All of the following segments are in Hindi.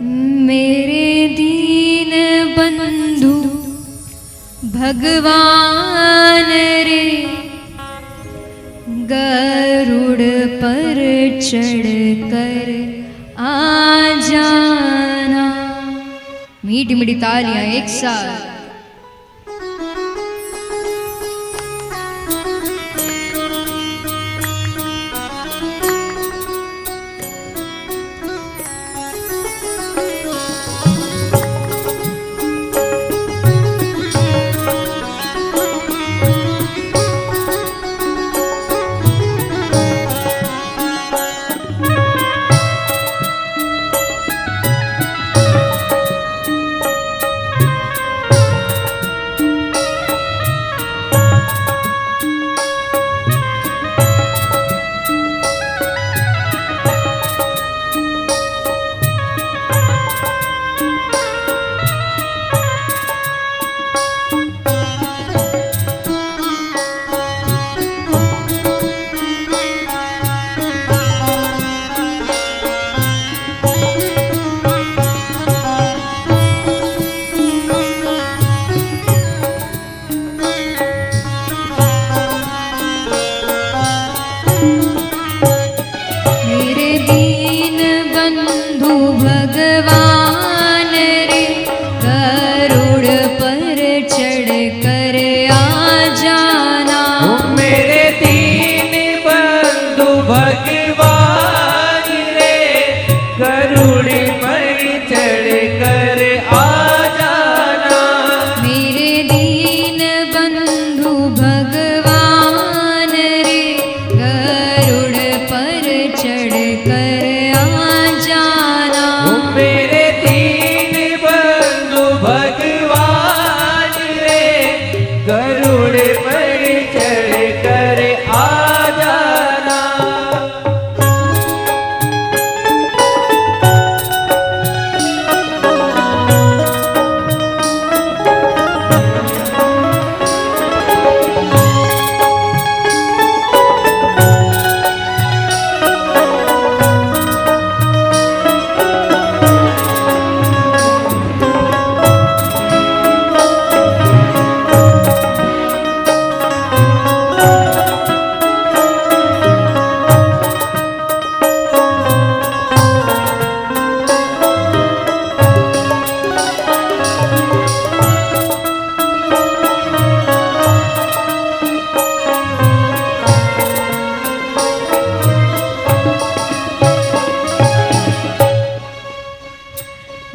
मेरे दीन बंधु भगवान रे, गरुड़ पर चढ़ कर आ जाना। मीठी मीठी तालियां एक साथ। भगवान रे, गरुड़ पर चढ़ कर आ जाना। मेरे दीन बंधु भगवान रे, गरुड़ पर चढ़ कर आ जाना। मेरे दीन बंधु भगवान रे, गरुड़ पर चढ़ कर आ जाना। मेरे दीन बंधु भगवान रे, गरुड़ पर चढ़ कर आ जाना।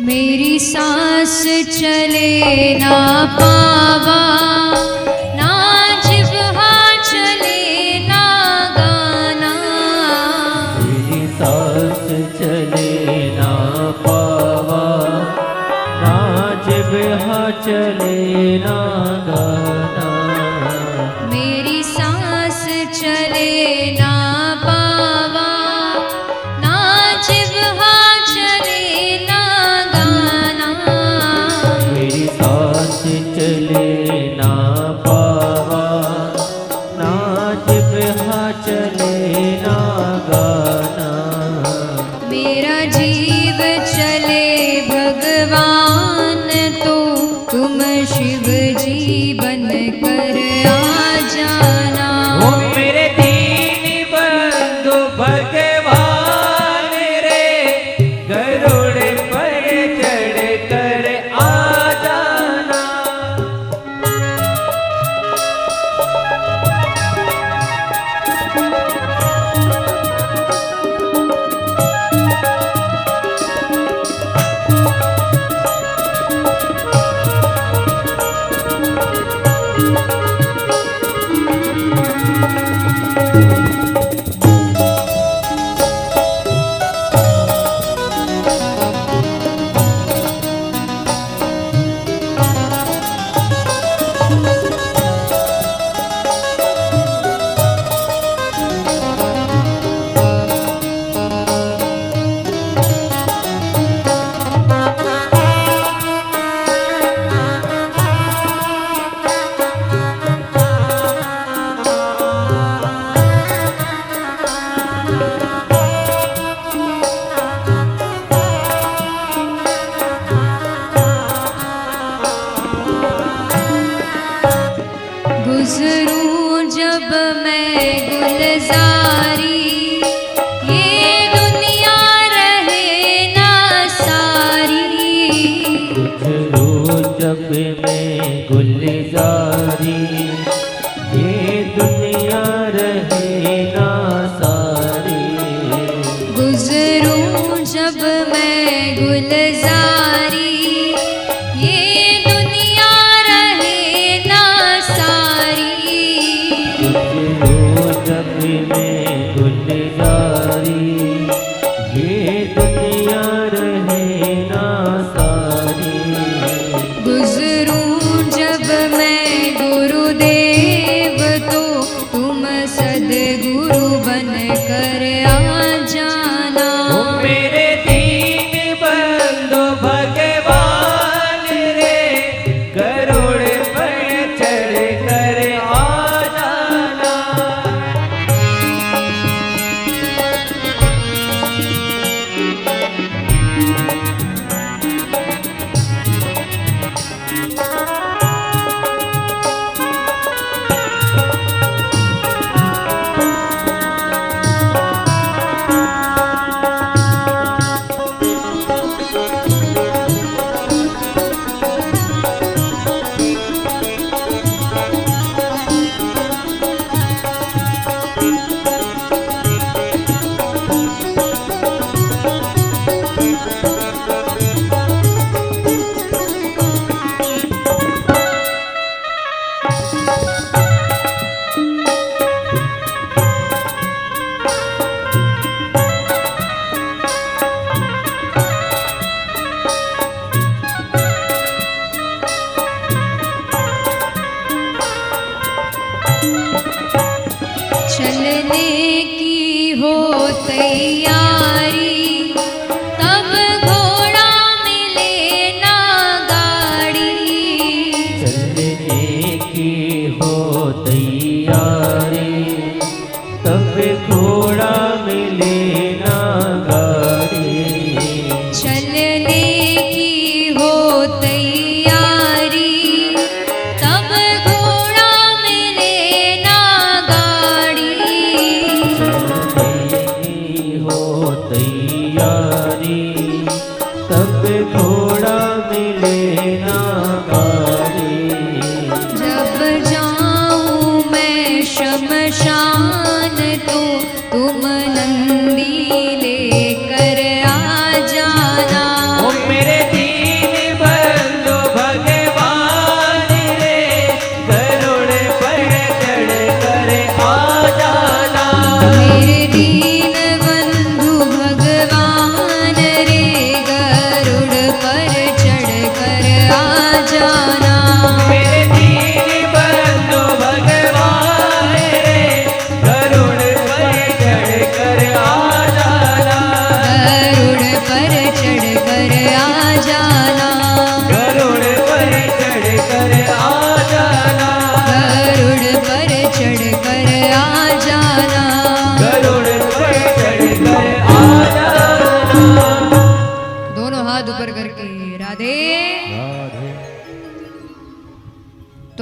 मेरी सांस चले ना पावा, ना जिह्वा चले ना गाना। मेरी सांस चले ना पावा, ना जिह्वा चले ना गाना। मेरी सांस चले ना पावा, ना जिह्वा चले ना गाना। मेरी सांस चले ना पावा, ना जिह्वा चले ना गाना। मेरा जीव चले भगवान तो तुम शिव जी बन कर आ जाना। मेरे दीन मैं गुलजारी, ये दुनिया रहे ना सारी। गुजरो जब मैं गुलजारी, ये दुनिया रहे ना सारी। गुजरूं जब मैं गुरुदेव तो तुम सदगुरु बन कर आ जाना। मेरे दीन बंधु भगवान रे, गरुड़ पर चढ़ कर आ जाना। चलने की हो तैयारी, तब घोड़ा मिले ना गाड़ी। चलने की हो तैयारी, तब घोड़ा मिले ना गाड़ी। चलने की हो तैयारी, तब घोड़ा मिले ना गाड़ी। चलने की हो तैयारी, तब